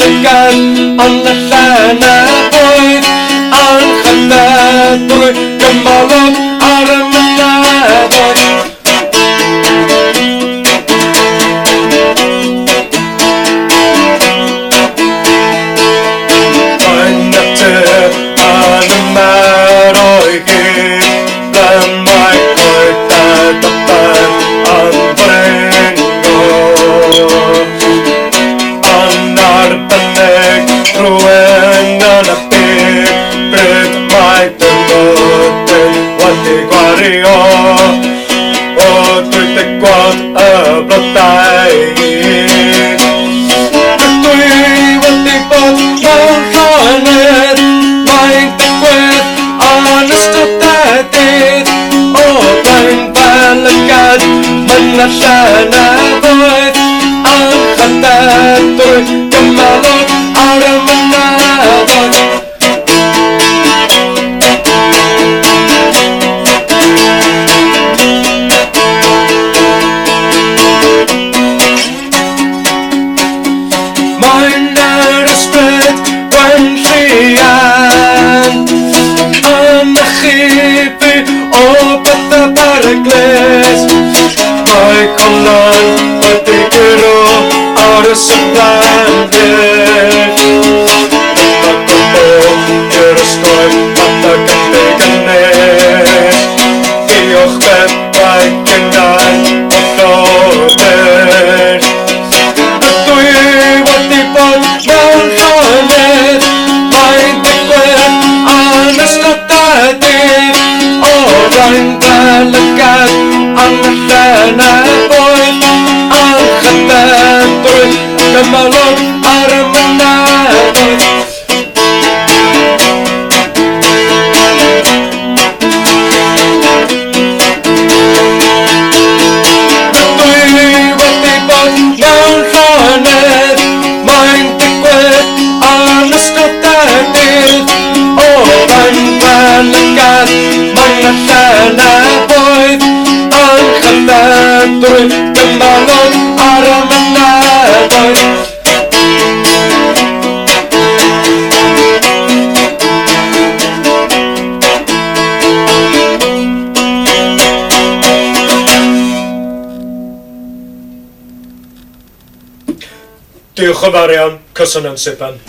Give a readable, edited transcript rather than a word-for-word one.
lygad yn y lleneboedd A'n chadedwy gymalog ar y mynyddoedd Mae'n natur yn y mero'i gyd Ble mae coed a doben yn bringo Yn arbennig rhywun yn y byd Bryd mae dynodyn wedi gwario O dwi digwad y blodau i gyd Dwi wedi bod mewn rhanedd Mae'n digwydd yn ystodedig O blaen fel lygad yn y lleneboedd A'n chadedwy gymalog ar y mynyddoedd Mae'n yr ysbryd wenllian Yn ychybu o bethau beryglus Mae colon wedi giro ar y syflendir Mae gwybod i'r ysgol adag yn gynnes Diolch beth mae gynnau o llofyr Dwi wedi bod mewn rhanedd Mae'n digwydd yn ystodedig O blaen fel lygad yn y lleneboedd A'n chadedwy gymalog ar y mynyddoedd Dwi wedi bod mewn rhanedd Mae'n digwydd yn ystodedig O blaen fel lygad yn y lleneboedd A'n chadedwy gymalog ar y mynyddoedd Diolch yn fawr iawn, Cyswn yn Sipan.